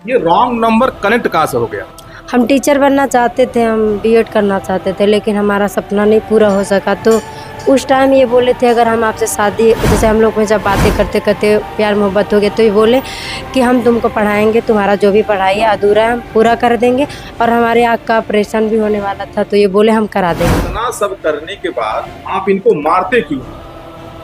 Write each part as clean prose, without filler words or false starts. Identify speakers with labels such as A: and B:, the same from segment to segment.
A: ये wrong number connect कहाँ से हो गया?
B: हम टीचर बनना चाहते थे, हम बीएड करना चाहते थे, लेकिन हमारा सपना नहीं पूरा हो सका। तो उस टाइम ये बोले थे अगर हम आपसे शादी, जैसे हम लोग में जब बातें करते करते प्यार मोहब्बत हो गया, तो ये बोले कि हम तुमको पढ़ाएंगे, तुम्हारा जो भी पढ़ाई है अधूरा है हम पूरा कर देंगे, और हमारे आँख का ऑपरेशन भी होने वाला था, तो ये बोले हम करा देंगे।
A: इतना सब करने के बाद आप इनको मारते क्यों?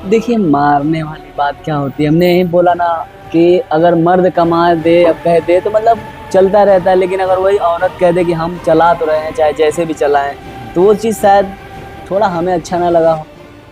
C: देखिए, मारने वाली बात क्या होती है, हमने यही बोला ना कि अगर मर्द कमा दे या कह दे तो मतलब चलता रहता है, लेकिन अगर वही औरत कह दे कि हम चला तो रहे हैं चाहे जैसे भी चलाएं, तो वो चीज़ शायद थोड़ा हमें अच्छा ना लगा हो,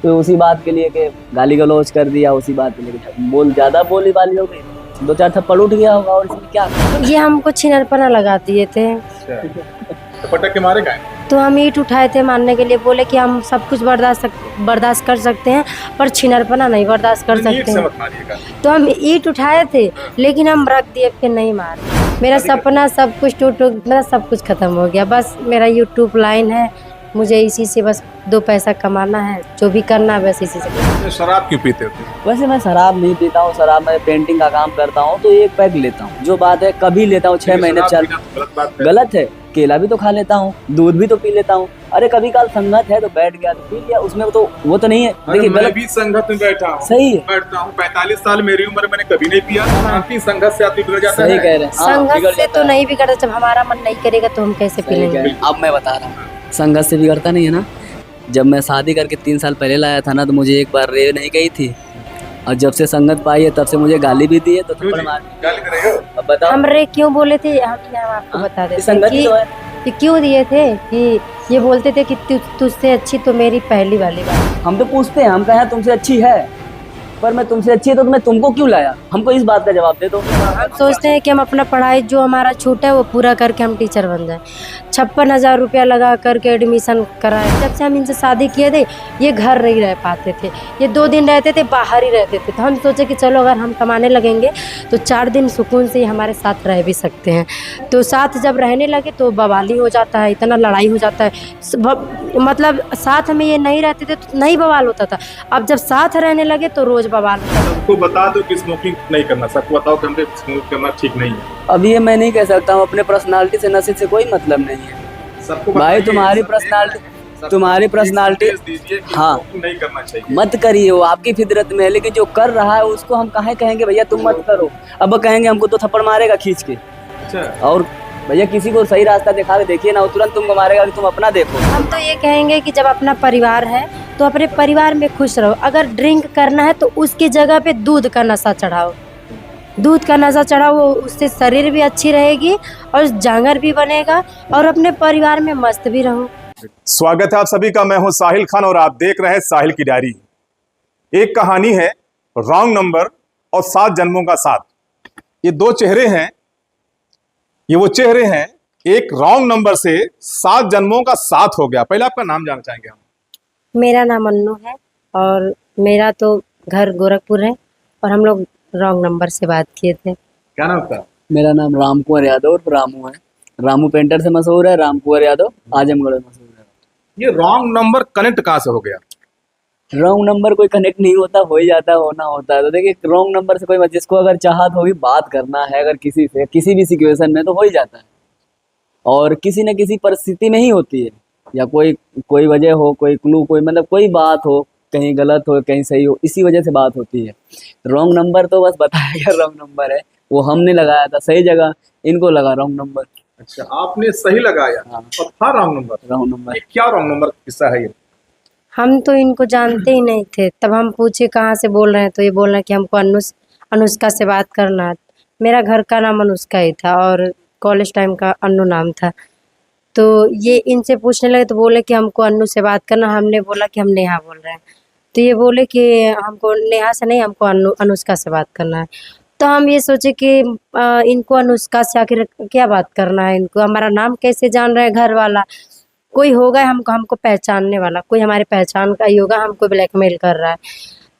C: तो उसी बात के लिए कि गाली गलौज कर दिया, उसी बात के लिए ज़्यादा बोली वाली हो गई, 2-4 थप्पड़ उठ गया होगा, और इसमें क्या।
B: ये हमको छिनरपना लगा दिए थे,
A: तो पटक के मारे गए?
B: तो हम ईंट उठाए थे मारने के लिए, बोले कि हम सब कुछ बर्दाश्त कर सकते हैं, पर छिनरपना नहीं बर्दाश्त कर सकते हैं।
A: मत मारिएगा।
B: तो हम ईंट उठाए थे, लेकिन हम रख दिए, फिर नहीं मारे। मेरा सपना सब कुछ टूट, मेरा सब कुछ खत्म हो गया। बस मेरा यूट्यूब लाइन है, मुझे इसी से बस 2 पैसा कमाना है, जो भी करना है बस इसी से।
A: शराब क्यों पीते थे?
C: वैसे मैं शराब नहीं पीता हूँ, शराब मैं पेंटिंग का काम करता हूँ, तो 1 पैक लेता हूँ, जो बात है कभी लेता हूँ, 6 महीने चल। गलत है, केला भी तो खा लेता हूँ, दूध भी तो पी लेता हूँ। अरे कभी काल संगत है तो बैठ गया तो पी लिया, उसमें तो वो तो नहीं है। देखिए
A: मैं भी संगत में बैठा हूँ,
C: सही है,
A: बैठता हूँ, 45 साल मेरी उम्र, मैंने कभी नहीं पिया। आपकी संगत से आदमी बिगड़ जाता है।
C: सही कह रहे हैं।
B: संगत से तो नहीं बिगड़ता, जब हमारा मन नहीं करेगा तो हम कैसे पी लेंगे।
C: अब मैं बता रहा हूँ, संगत से बिगड़ता नहीं है ना। जब मैं शादी करके 3 साल पहले लाया था ना, तो मुझे एक बार रे नहीं गई थी, और जब से संगत पाई है तब से मुझे गाली भी दी है। तो थप्पड़ मार
A: गाली दे रहे हो?
C: अब बताओ
B: हम रे क्यों बोले थे, हम आपको बता देते
C: संगत
B: कि
C: तो है।
B: ये क्यों दिए थे, कि ये बोलते थे कि तुझसे अच्छी तो मेरी पहली वाली बात।
C: हम तो पूछते हैं, हम कहें तुमसे अच्छी है, पर मैं तुमसे अच्छी है तो मैं तुमको क्यों लाया, हमको इस बात का जवाब दे दो।
B: हम सोचते हैं कि हम अपना पढ़ाई जो हमारा छूटा है वो पूरा करके हम टीचर बन जाए। 56,000 रुपया लगा करके एडमिशन कराए। जब से हम इनसे शादी किए थे, ये घर नहीं रह पाते थे, ये 2 दिन रहते थे, बाहर ही रहते थे। तो हम सोचे कि चलो अगर हम कमाने लगेंगे तो 4 दिन सुकून से हमारे साथ रह भी सकते हैं। तो साथ जब रहने लगे तो बवाली हो जाता है, इतना लड़ाई हो जाता है। मतलब साथ में ये नहीं रहते थे तो नहीं बवाल होता था, अब जब साथ रहने लगे तो रोज बवाल होता है।
A: सबको बता दो कि स्मोकिंग नहीं करना, सबको बताओ कि हमसे स्मोक करना ठीक नहीं है।
C: अब ये मैं नहीं कह सकता हूँ, अपने पर्सनालिटी से नशे से कोई मतलब नहीं है
A: सबको
C: भाई।
A: बताइए,
C: तुम्हारी
A: सब
C: पर्सनालिटी,
A: देख रहे हैं।
C: तुम्हारी
A: सबको
C: पर्सनालिटी,
A: एक संदेश दीजिए कि
C: हाँ,
A: स्मोकिंग नहीं करना चाहिए।
C: मत करिए, वो आपकी फितरत में है, लेकिन जो कर रहा है उसको हम काहे कहेंगे भैया तुम मत करो। अब कहेंगे हमको तो थप्पड़ मारेगा खींच के।
A: अच्छा,
C: और भैया किसी को सही रास्ता दिखा के देखिए ना, वो तुरंत तुमको मारेगा कि तुम अपना देखो।
B: हम तो ये कहेंगे कि जब अपना परिवार है तो अपने परिवार में खुश रहो। अगर ड्रिंक करना है तो उसकी जगह पे दूध का नशा चढ़ाओ, दूध का नशा चढ़ाओ, उससे शरीर भी अच्छी रहेगी और जांगर भी बनेगा, और अपने परिवार में मस्त भी रहो।
A: स्वागत है आप सभी का। मैं हूं साहिल खान और आप देख रहे हैं साहिल की डायरी। एक कहानी है रॉन्ग नंबर और 7 जन्मों का साथ। ये 2 चेहरे हैं, ये वो चेहरे हैं, एक रॉन्ग नंबर से 7 जन्मों का साथ हो गया। पहले आपका नाम जानना चाहेंगे हम।
B: मेरा नाम अन्नू है और मेरा तो घर गोरखपुर है, और हम लोग रॉन्ग नंबर से बात किए थे।
A: क्या नाम था?
C: मेरा नाम राम कुंवर यादव और रामू है। रामू पेंटर से मशहूर है, राम कुंवर यादव आजमगढ़ में मशहूर है।
A: ये रॉन्ग नंबर कनेक्ट कहाँ से हो गया?
C: रॉन्ग नंबर कोई कनेक्ट नहीं होता, हो ही जाता है, होना होता है। तो देखिए, रॉन्ग नंबर से कोई, जिसको अगर चाहत होगी बात करना है अगर किसी से, किसी भी सिचुएशन में, तो हो ही जाता है, और किसी न किसी परिस्थिति में ही होती है, या कोई कोई वजह हो, कोई क्लू, कोई मतलब कोई बात हो, कहीं गलत हो कहीं सही हो, इसी वजह से बात होती है। रॉन्ग नंबर तो बस बताया गया रॉन्ग नंबर है, वो हमने लगाया था सही जगह, इनको लगा रॉन्ग नंबर।
A: अच्छा, आपने सही लगाया।
C: हाँ।
A: और था रॉन्ग नंबर।
C: Wrong number.
A: ये क्या रॉन्ग नंबर किस्सा है ये?
B: हम तो इनको जानते ही नहीं थे, तब हम पूछे कहाँ से बोल रहे हैं, तो ये बोल रहे हैं कि हमको अनुष्का से बात करना है। मेरा घर का नाम अनुष्का ही था और कॉलेज टाइम का अन्नू नाम था। तो ये इनसे पूछने लगे तो बोले कि हमको अन्नू से बात करना। हमने बोला कि हम नेहा बोल रहे हैं, तो ये बोले कि हमको नेहा से नहीं, हमको अनुष्का से बात करना है। तो हम ये सोचे कि इनको अनुष्का से आखिर क्या बात करना है, इनको हमारा नाम कैसे जान रहे हैं घर वाला, कोई होगा हमको पहचानने वाला, कोई हमारे पहचान का ही होगा, हमको ब्लैकमेल कर रहा है।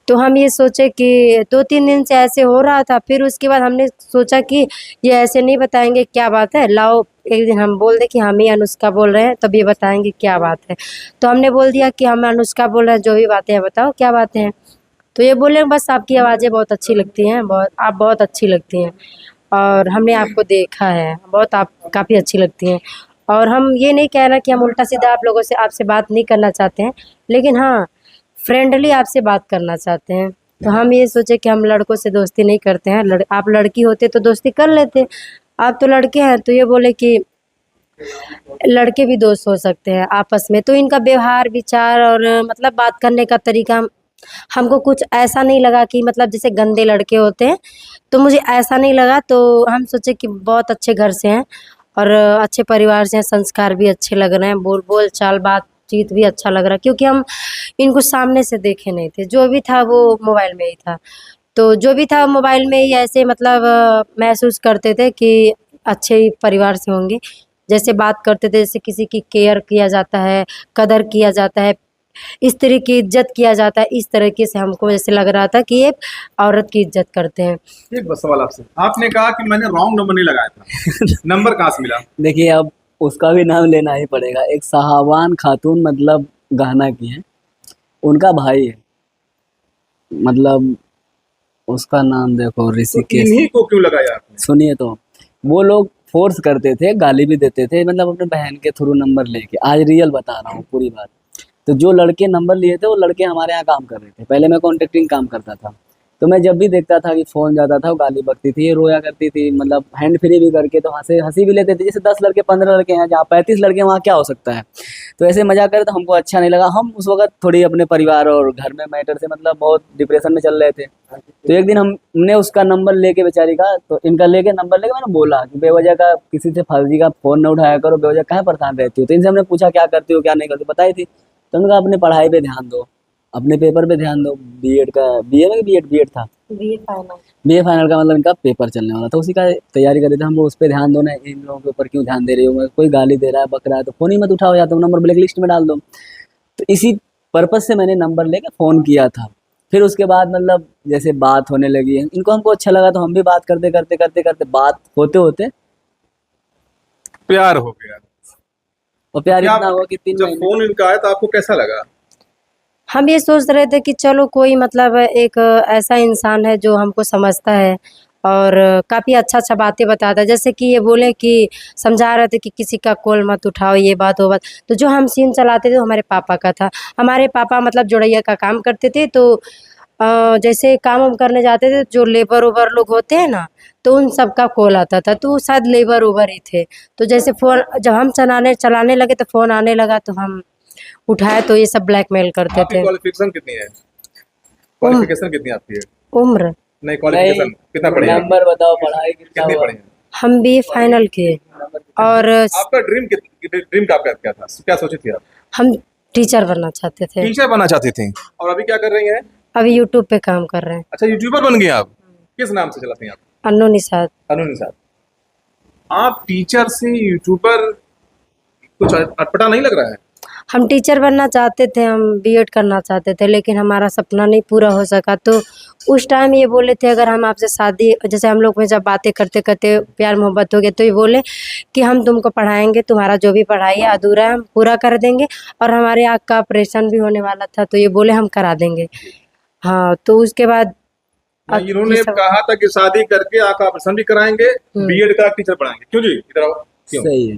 B: तो हम ये सोचे कि 2-3 दिन से ऐसे हो रहा था। फिर उसके बाद हमने सोचा कि ये ऐसे नहीं बताएंगे, क्या बात है, लाओ एक दिन हम बोल दे कि हम ही अनुष्का बोल रहे हैं, तब ये बताएंगे क्या बात है। तो हमने बोल दिया कि हम अनुष्का बोल रहे हैं, जो भी बातें हैं बताओ क्या बातें हैं। तो ये बोले बस आपकी आवाज़ें बहुत अच्छी लगती हैं, आप बहुत अच्छी लगती हैं। और हमने आपको देखा है, बहुत आप काफ़ी अच्छी लगती हैं। और हम ये नहीं कह रहे कि हम उल्टा सीधा आप लोगों से आपसे बात नहीं करना चाहते हैं, लेकिन हाँ फ्रेंडली आपसे बात करना चाहते हैं। तो हम ये सोचे कि हम लड़कों से दोस्ती नहीं करते हैं, आप लड़की होते तो दोस्ती कर लेते, आप तो लड़के हैं। तो ये बोले कि लड़के भी दोस्त हो सकते हैं आपस में। तो इनका व्यवहार विचार और मतलब बात करने का तरीका हमको कुछ ऐसा नहीं लगा कि मतलब जैसे गंदे लड़के होते हैं, तो मुझे ऐसा नहीं लगा। तो हम सोचे कि बहुत अच्छे घर से हैं और अच्छे परिवार से हैं, संस्कार भी अच्छे लग रहे हैं, बोल चाल बातचीत भी अच्छा लग रहा है, क्योंकि हम इनको सामने से देखे नहीं थे, जो भी था वो मोबाइल में ही था। तो जो भी था मोबाइल में ही ऐसे मतलब महसूस करते थे कि अच्छे ही परिवार से होंगे। जैसे बात करते थे, जैसे किसी की केयर किया जाता है, कदर किया जाता है, इस तरह की इज्जत किया जाता है, इस तरीके से हमको जैसे लग रहा था कि ये औरत की इज्जत करते हैं।
A: एक बस सवाल आपसे, आपने कहा कि मैंने रॉन्ग नंबर नहीं लगाया था, नंबर कहाँ से मिला?
C: देखिए अब उसका भी नाम लेना ही पड़ेगा। एक सहाबान खातून मतलब गाना की है, उनका भाई है, मतलब उसका नाम देखो
A: तो
C: ऋषिकेश।
A: इन्हीं को क्यों लगाया आपने?
C: सुनिए तो, वो लोग फोर्स करते थे, गाली भी देते थे, मतलब अपने बहन के थ्रू नंबर लेके। आज रियल बता रहा हूँ पूरी बात। तो जो लड़के नंबर लिए थे वो लड़के हमारे यहाँ काम कर रहे थे। पहले मैं कॉन्ट्रैक्टिंग काम करता था, तो मैं जब भी देखता था कि फ़ोन जाता था, वो गाली बकती थी, रोया करती थी, मतलब हैंड फ्री भी करके तो हंसी भी लेते थे। जैसे 10 लड़के 15 लड़के हैं, जहाँ 35 लड़के हैं, वहाँ क्या हो सकता है। तो ऐसे मजाक करे तो हमको अच्छा नहीं लगा। हम उस वक्त थोड़ी अपने परिवार और घर में मैटर से मतलब बहुत डिप्रेशन में चल रहे थे। तो एक दिन हमने उसका नंबर लेके, बेचारी का, तो इनका लेके नंबर लेके मैंने बोला कि बेवजह का किसी से फर्जी का फ़ोन न उठाया करो, बेवजह काहे परेशान रहती हो। तो इनसे हमने पूछा क्या करती हो क्या नहीं करती, बताई थी। तो उन्होंने कहा अपनी पढ़ाई पे ध्यान दो, अपने पेपर पे ध्यान दो। बीएड का, बीए में बीएड था,
B: बीए फाइनल।
C: बीए फाइनल का मतलब इनका पेपर चलने वाला था, उसी का तैयारी कर रहे थे। हमको उस पर ध्यान दो ना, इन लोगों के ऊपर क्यों ध्यान दे रही हो। कोई गाली दे रहा है, बक रहा है, तो फ़ोन ही मत उठाओ, या तो नंबर ब्लैक लिस्ट में डाल दो। तो इसी पर्पज़ से मैंने नंबर लेके फ़ोन किया था। फिर उसके बाद मतलब जैसे बात होने लगी, इनको हमको अच्छा लगा, तो हम भी बात करते बात होते होते
A: प्यार हो गया।
C: और प्यार
A: क्या
C: इतना हुआ कि 3
A: जब
C: महीने।
A: फोन इनका आया तो आपको कैसा लगा?
B: हम ये सोच रहे थे कि चलो कोई मतलब एक ऐसा इंसान है जो हमको समझता है और काफ़ी अच्छा बातें बताता है। जैसे कि ये बोले कि समझा रहे थे कि किसी का कॉल मत उठाओ, ये बात वो बात। तो जो हम सीम चलाते थे वो हमारे पापा का था। हमारे पापा मतलब जोड़ैया का काम करते थे। तो जैसे काम वाम करने जाते थे, जो लेबर उबर लोग होते हैं ना, तो उन सब का कॉल आता था। तो वो शायद लेबर उबर ही थे। तो जैसे फ़ोन जब हम चलाने लगे तो फ़ोन आने लगा, तो हम उठाए, तो ये सब ब्लैकमेल करते
A: आपकी
B: थे।
A: क्वालिफिकेशन कितनी है?
B: उम्र
A: क्वालिफिकेशन कितनी आपकी है?
B: उम्र
A: नहीं, क्वालिफिकेशन कितना पढ़े हैं?
C: नंबर बताओ, पढ़ाई कितना
A: कितनी
C: हुआ।
A: पढ़े हैं?
B: हम बीए फाइनल किए और
A: आपका ड्रीम का क्या था, क्या सोची थी आप?
B: हम टीचर बनना चाहते थे।
A: टीचर बनना चाहती थी, और अभी क्या कर रही हैं?
B: अभी यूट्यूब पे काम कर रहे हैं।
A: अच्छा, यूट्यूबर बन गए आप। किस नाम से चलाती हैं आप?
B: अन्नू निषाद।
A: अनु निषाद। आप टीचर से यूट्यूबर, कुछ अटपटा नहीं लग रहा है?
B: हम टीचर बनना चाहते थे, हम बीएड करना चाहते थे, लेकिन हमारा सपना नहीं पूरा हो सका। तो उस टाइम ये बोले थे अगर हम आपसे शादी, जैसे हम लोग में जब बातें करते करते प्यार मोहब्बत हो गया, तो ये बोले कि हम तुमको पढ़ाएंगे, तुम्हारा जो भी पढ़ाई है अधूरा है हम पूरा कर देंगे। और हमारे आँख का ऑपरेशन भी होने वाला था, तो ये बोले हम करा देंगे। हाँ, तो उसके बाद
A: ना,
B: ये
A: इन्होंने
B: सब
A: कहा था कि शादी करके आँख का ऑपरेशन भी कराएंगे, बीएड का टीचर पढ़ाएंगे। क्यों जी, इधर आओ। क्यों
C: सही है।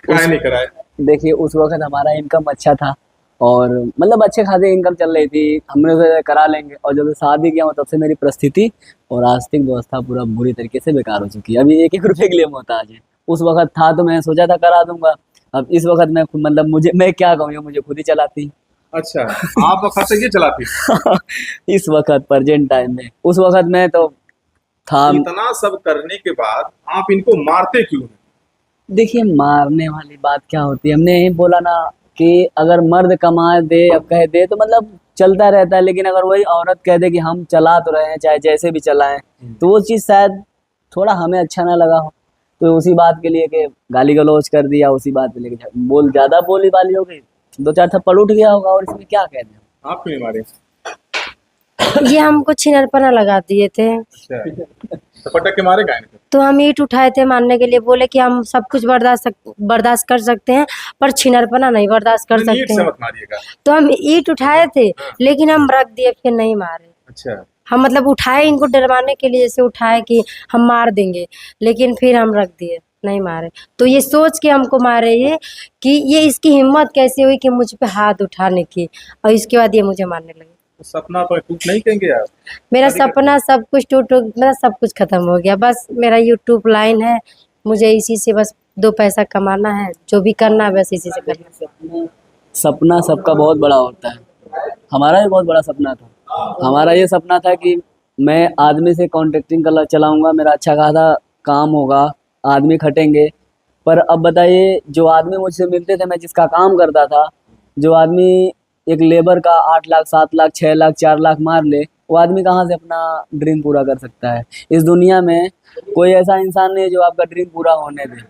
A: काहे नहीं कराए?
C: देखिए उस वक्त हमारा इनकम अच्छा था और मतलब अच्छे खासे इनकम चल रही थी, हमने उसे करा लेंगे। और जब से शादी किया हूँ तब से मेरी परिस्थिति और आर्थिक व्यवस्था पूरा बुरी तरीके से बेकार हो चुकी है। अभी 1-1 रुपए के लिए मोहताज है। उस वक्त था तो मैं सोचा था करा दूंगा। अब इस वक्त मैं मतलब मैं क्या कहूँ, ये मुझे खुद ही चलाती।
A: अच्छा, आप वक्त से ये चलाती?
C: इस वक्त प्रेजेंट टाइम में, उस वक्त में तो था।
A: इतना सब करने के बाद आप इनको मारते क्यों हैं?
C: देखिए मारने वाली बात क्या होती है, हमने यही बोला ना कि अगर मर्द कमा दे या कह दे तो मतलब चलता रहता है, लेकिन अगर वही औरत कह दे कि हम चला तो रहे हैं चाहे जैसे भी चलाएं, तो वो चीज़ शायद थोड़ा हमें अच्छा ना लगा हो। तो उसी बात के लिए कि गाली गलौज कर दिया, उसी बात पे लेके ज़्यादा बोली वाली हो गई, 2-4 थप्पड़ उठ गया होगा। और इसमें क्या कह दें।
A: आप क्यों नहीं मारे?
B: ये हमको छिनरपना लगा दिए थे।
A: अच्छा, तो पटक के मारे गाय ने?
B: तो हम ईंट उठाए थे मारने के लिए, बोले कि हम सब कुछ बर्दाश्त कर सकते हैं, पर छिनरपना नहीं बर्दाश्त कर
A: नहीं, ईंट
B: सकते
A: से
B: हैं।
A: मत मारिएगा।
B: तो हम ईंट उठाए थे, लेकिन हम रख दिए, फिर नहीं मारे।
A: अच्छा,
B: हम मतलब उठाए इनको डरवाने के लिए, जैसे उठाए कि हम मार देंगे, लेकिन फिर हम रख दिए, नहीं मारे। तो ये सोच के हमको मारे ये कि ये इसकी हिम्मत कैसे हुई कि मुझ पे हाथ उठाने की, और इसके बाद ये मुझे मारने लगे।
A: सपना तो टूट नहीं कहेंगे आप?
B: मेरा
A: शादी करके?
B: सपना सब कुछ टूट मेरा सब कुछ खत्म हो गया। बस मेरा यूट्यूब लाइन है, मुझे इसी से बस 2 पैसा कमाना है, जो भी करना है बस इसी से करना है।
C: सपना सबका बहुत बड़ा होता है। हमारा भी बहुत बड़ा सपना था। हमारा ये सपना था कि मैं आदमी से कॉन्ट्रैक्टिंग कर चलाऊंगा, मेरा अच्छा खासा काम होगा, आदमी खटेंगे। पर अब बताइए, जो आदमी मुझसे मिलते थे, मैं जिसका काम करता था, जो आदमी एक लेबर का 8 लाख 7 लाख 6 लाख 4 लाख मार ले, वो आदमी कहाँ से अपना ड्रीम पूरा कर सकता है? इस दुनिया में कोई ऐसा इंसान नहीं है जो आपका ड्रीम पूरा होने दे।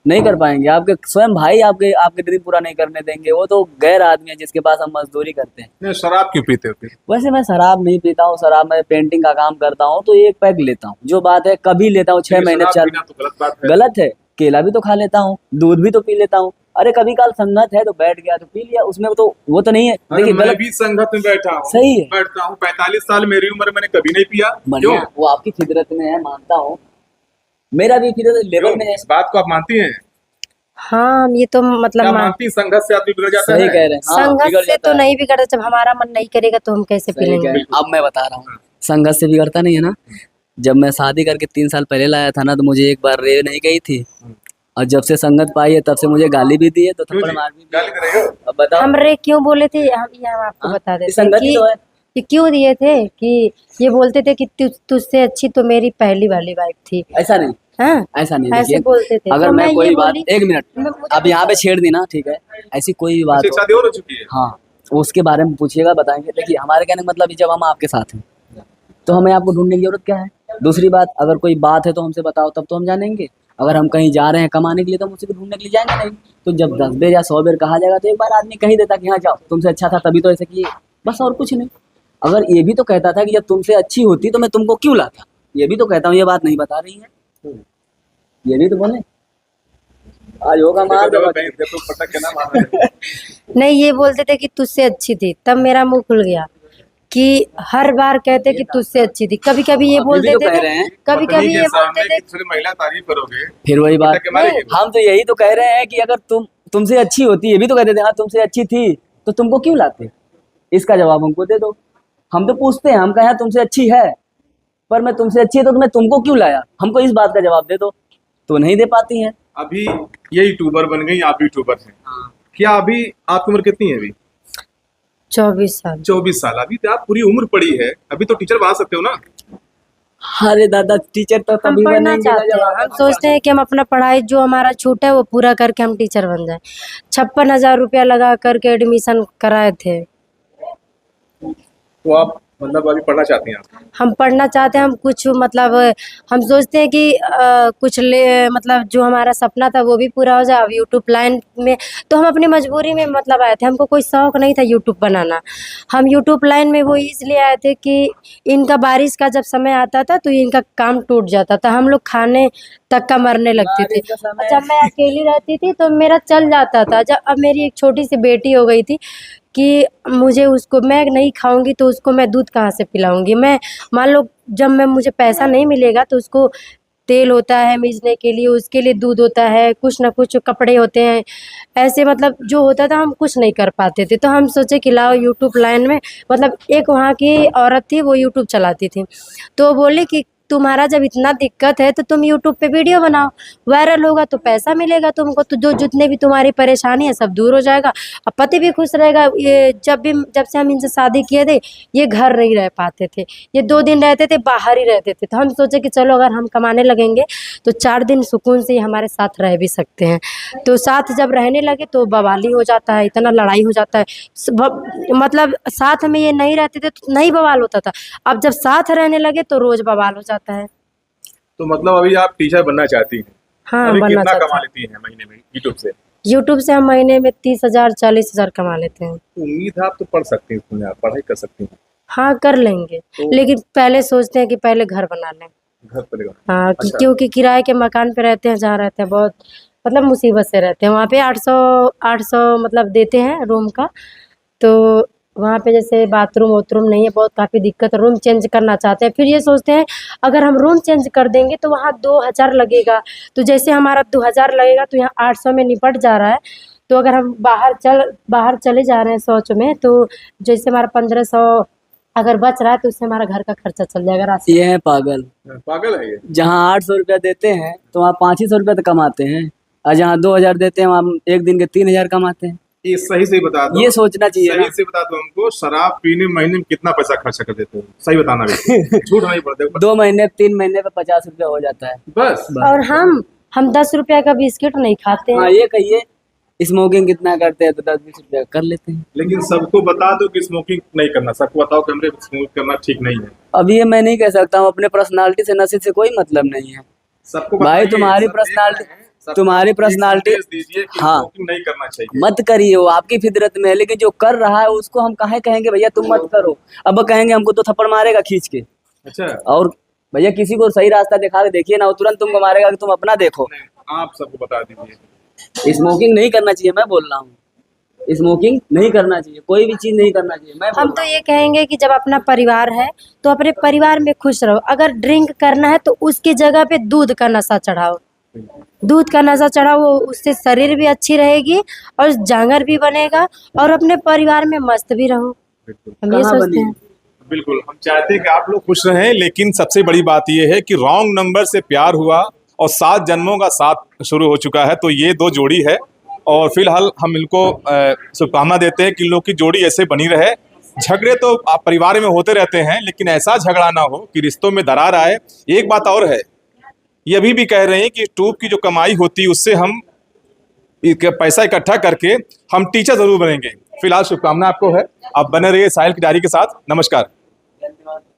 C: नहीं कर पाएंगे। आपके स्वयं भाई आपके आपके ड्रीम पूरा नहीं करने देंगे। वो तो गैर आदमी है जिसके पास हम मजदूरी करते हैं।
A: नहीं, शराब क्यों पीते हो फिर?
C: वैसे मैं शराब नहीं पीता हूँ। शराब मैं पेंटिंग का काम करता हूँ तो एक पैक लेता हूँ, जो बात है कभी लेता हूँ 6 महीने
A: शराब
C: 4।
A: पीना तो गलत बात है।
C: गलत है। केला भी तो खा लेता हूँ, दूध भी तो पी लेता हूँ। अरे कभी काल संगत है तो बैठ गया तो पी लिया, उसमें तो वो तो नहीं है।
A: अरे
C: देखिए
A: मैं
C: गलत
A: भी संगत में बैठा हूँ,
C: सही है।
A: बैठता हूँ। 45 साल मेरी उम्र, मैंने कभी नहीं पिया। क्यों?
C: बढ़िया, वो आपकी फितरत में है, मानता हूँ। मेरा भी फितरत लेवल
A: क्यों?
C: में है।
A: इस बात को आप मानती हैं?
B: हाँ, हम ये तो मतलब
A: क्या मानती? संगत से आदमी बिगड़ जाता
C: सही
A: है?
C: कह रहे हैं। हाँ,
B: संगत
C: बिगड़
B: से
C: जाता
B: तो
C: है।
B: नहीं बिगड़ता, जब हमारा मन नहीं करेगा तो हम कैसे पी
C: सही कह
B: लेंगे।
C: रहे हैं। अब मैं बता रहा हूँ, संगत से बिगड़ता नहीं है ना। जब मैं शादी करके 3 साल पहले लाया था ना, तो मुझे एक बार रेव नहीं गई थी, और जब से संगत पाई है तब से मुझे गाली भी दी है, तो
A: क्यों
C: थप्पड़
A: जी?
C: मार भी दी
A: गाली
C: है।
A: दे रहे हो?
C: अब बताओ।
B: हम रे क्यों बोले थे, हम आपको
C: हाँ,
B: बता
C: ये
B: देते हैं
C: संगत ही
B: कि
C: तो है।
B: ये क्यों दिए थे कि ये बोलते थे कि तुझसे अच्छी तो मेरी पहली वाली वाइफ थी।
C: ऐसा नहीं,
B: हाँ,
C: ऐसा नहीं।
B: ऐसे
C: देखिए,
B: बोलते थे
C: अगर
B: तो
C: मैं
B: मैं ये
C: कोई बात,
B: बोली।
C: एक मिनट,
B: मुझे
C: अब यहाँ पे
B: गुस्सा-
C: छेड़ दी ना, ठीक है, ऐसी कोई भी बात
A: अच्छा, एक
C: हो,
A: शादी और हो चुकी है?
C: हाँ, उसके बारे में पूछिएगा, बताएंगे। देखिए हमारे कहने का मतलब, जब हम आपके साथ हैं तो हमें आपको ढूंढने की जरूरत क्या है? दूसरी बात, अगर कोई बात है तो हमसे बताओ, तब तो हम जानेंगे। अगर हम कहीं जा रहे हैं कमाने के लिए, तो हम उसी को ढूंढने के लिए जाएंगे नहीं। तो जब 10 बेर या 100 बेर कहा जाएगा, तो एक बार आदमी कह ही देता कि हाँ जाओ, तुमसे अच्छा था तभी तो ऐसे किए, बस, और कुछ नहीं। अगर ये भी तो कहता था कि जब तुमसे अच्छी होती तो मैं तुमको क्यों लाता, ये भी तो कहता हूँ। ये बात नहीं बता रही है, ये भी तो बोले। आज होगा मार
A: देखो,
C: देगा।
A: देखो, देखो, पटक के ना मार रहे हो।
B: नहीं, ये बोलते थे कि तुझसे अच्छी थी, तब मेरा मुंह खुल गया कि हर बार कहते कि तुझसे अच्छी थी। कभी कभी ये
C: अभी
B: बोल
C: भी तो
B: देते
C: कह
B: थे,
C: रहे हैं।
B: कभी
A: पत्नी
B: कभी
A: के
B: ये बोलते
A: सामने
B: थे।
A: किसी महिला तारीफ करोगे,
C: फिर वही बात,
A: पटक के मारेगी वो।
C: हम तो यही तो कह रहे हैं कि अगर तुमसे अच्छी होती, ये भी तो कहते थे हाँ तुमसे अच्छी थी, तो तुमको क्यों लाते? इसका जवाब हमको दे दो। हम तो पूछते हैं, हम कहें तुमसे अच्छी है, पर मैं तुमसे अच्छी है तो मैं तुमको क्यों लाया, हमको इस बात का जवाब दे दो। तो नहीं दे पाती हैं।
A: अभी ये यूट्यूबर बन गई, आप भी यूट्यूबर हैं। क्या अभी आपकी उम्र कितनी है? अभी
B: 24 साल।
A: 24 साल। अभी तो आप पूरी उम्र पड़ी है, अभी तो टीचर बना सकते हो ना?
C: अरे दादा, टीचर तो
B: हम
C: तभी
B: पढ़ना
C: बनेंगे ना
B: चाहते
C: जब
B: हैं, हम सोचते हैं कि हम अपना पढ़ाई जो हमारा छूटा है वो पूरा करके हम टीचर बन जाए। 56,000 रुपया लगा करके एडमिशन कराए थे।
A: तो आप मतलब अभी पढ़ना चाहती हैं आप?
B: हम पढ़ना चाहते हैं, हम कुछ मतलब हम सोचते हैं कि कुछ मतलब जो हमारा सपना था वो भी पूरा हो जाए। अब यूट्यूब लाइन में तो हम अपनी मजबूरी में मतलब आए थे, हमको कोई शौक नहीं था यूट्यूब बनाना। हम यूट्यूब लाइन में वो इसलिए आए थे कि इनका बारिश का जब समय आता था तो इनका काम टूट जाता था, हम लोग खाने तक का मरने लगते थे।
C: बारिश का समय।
B: जब मैं अकेली रहती थी तो मेरा चल जाता था। जब अब मेरी एक छोटी सी बेटी हो गई थी कि मुझे उसको, मैं नहीं खाऊंगी तो उसको मैं दूध कहाँ से पिलाऊंगी। मैं मान लो जब मैं मुझे पैसा नहीं मिलेगा तो उसको तेल होता है मीजने के लिए, उसके लिए दूध होता है, कुछ ना कुछ कपड़े होते हैं, ऐसे मतलब जो होता था हम कुछ नहीं कर पाते थे। तो हम सोचे कि लाओ यूट्यूब लाइन में, मतलब एक वहाँ की औरत थी वो यूट्यूब चलाती थी, तो बोली कि तुम्हारा जब इतना दिक्कत है तो तुम यूट्यूब पे वीडियो बनाओ, वायरल होगा तो पैसा मिलेगा तुमको, तो जो जितने भी तुम्हारी परेशानी है सब दूर हो जाएगा, और पति भी खुश रहेगा। ये जब से हम इनसे शादी किए थे ये घर नहीं रह पाते थे, ये 2 दिन रहते थे बाहर ही रहते थे। तो हम सोचे कि चलो अगर हम कमाने लगेंगे तो 4 दिन सुकून से हमारे साथ रह भी सकते हैं। तो साथ जब रहने लगे तो बवाली हो जाता है, इतना लड़ाई हो जाता है। मतलब साथ में ये नहीं रहते थे तो नहीं बवाल होता था, अब जब साथ रहने लगे तो रोज बवाल हो जाता है।
A: तो मतलब अभी आप टीचर बनना चाहती हैं?
B: हाँ,
A: अभी
B: बनना
A: कितना
B: चाहते
A: कमा
B: हैं।
A: लेती हैं महीने में यूट्यूब से?
B: यूट्यूब से हम महीने में 30,000 40,000 कमा लेते हैं।
A: तो उम्मीद है आप तो पढ़ सकती हैं, इसमें आप पढ़ाई कर सकती हैं।
B: हाँ, कर लेंगे,
A: तो
B: लेकिन पहले सोचते हैं कि पहले घर बना लें।
A: घर पर लेगा?
B: हाँ,
A: अच्छा।
B: क्योंकि किराए के मकान पे रहते हैं, जहाँ रहते हैं बहुत मतलब मुसीबत से रहते हैं। वहाँ पे 800 800 मतलब देते हैं रूम का, तो वहाँ पे जैसे बाथरूम वाथरूम नहीं है, बहुत काफ़ी दिक्कत है, रूम चेंज करना चाहते हैं। फिर ये सोचते हैं अगर हम रूम चेंज कर देंगे तो वहाँ 2000 लगेगा, तो जैसे हमारा 2000 लगेगा तो यहाँ 800 में निपट जा रहा है। तो अगर हम बाहर चले जा रहे हैं शौच में, तो जैसे हमारा 1500 अगर बच रहा है तो उससे हमारा घर का खर्चा चल जाएगा राशन।
C: ये है पागल।
A: पागल है ये।
C: जहाँ 800 रुपया देते हैं तो वहाँ 500 रुपया तो कमाते हैं, और जहाँ 2000 देते हैं वहाँ एक दिन के 3000 कमाते हैं।
A: ये सही से बता दो,
C: ये सोचना चाहिए ना।
A: सही से बता दो हमको, शराब पीने महीने में कितना पैसा खर्चा कर देते हो? सही बताना भी, झूठ नहीं पड़ते।
C: 2 महीने 3 महीने पे 50 रुपया हो जाता है
A: बस।
B: और हम 10 रुपया का बिस्किट नहीं खाते
C: हाँ,
B: हैं।
C: ये कहिए स्मोकिंग कितना करते हैं तो 10-20 रुपया कर लेते हैं।
A: लेकिन सबको बता दो कि स्मोकिंग नहीं करना, सबको बताओ कि हमने स्मोक करना ठीक नहीं है।
C: अब ये मैं नहीं कह सकता हूँ, अपने पर्सनालिटी से नशे से कोई मतलब नहीं है
A: सबको
C: भाई।
A: बताइए,
C: तुम्हारी
A: सब देख
C: पर्सनालिटी
A: रहे हैं, सबको
C: तुम्हारी
A: एक
C: पर्सनालिटी
A: संदेश दीजिए कि
C: हाँ,
A: स्मोकिंग नहीं करना चाहिए।
C: मत करिए, वो आपकी फितरत में है। लेकिन जो कर रहा है उसको हम काहे कहेंगे भैया तुम मत करो? अब वो कहेंगे हमको तो थप्पड़ मारेगा खींच के।
A: अच्छा,
C: और भैया किसी को सही रास्ता दिखा के देखिए ना, वो तुरंत तुमको मारेगा कि तुम अपना देखो।
A: आप सबको बता दीजिए।
C: स्मोकिंग नहीं करना चाहिए, मैं बोल रहा हूँ। स्मोकिंग नहीं करना चाहिए, कोई भी चीज नहीं करना चाहिए। मैं
B: हम तो ये कहेंगे कि जब अपना परिवार है तो अपने परिवार में खुश रहो। अगर ड्रिंक करना है तो उसकी जगह पे दूध का नशा चढ़ाओ, दूध का नशा चढ़ाओ, उससे शरीर भी अच्छी रहेगी और जांगर भी बनेगा और अपने परिवार में मस्त भी रहो। हम ये
C: कहाँ
B: सोचते
C: बनी?
B: हैं।
A: बिल्कुल, हम चाहते हैं कि आप लोग खुश रहें, लेकिन सबसे बड़ी बात यह है कि रॉन्ग नंबर से प्यार हुआ और 7 जन्मों का साथ शुरू हो चुका है। तो ये 2 जोड़ी है और फिलहाल हम इनको शुभकामना देते हैं कि इन लोग की जोड़ी ऐसे बनी रहे। झगड़े तो आप परिवार में होते रहते हैं, लेकिन ऐसा झगड़ा ना हो कि रिश्तों में दरार आए। एक बात और है, ये अभी भी कह रहे हैं कि ट्यूब की जो कमाई होती है उससे हम पैसा इकट्ठा करके हम टीचर जरूर बनेंगे। फिलहाल शुभकामना आपको है, आप बने रहिए साहिल की डायरी के साथ। नमस्कार।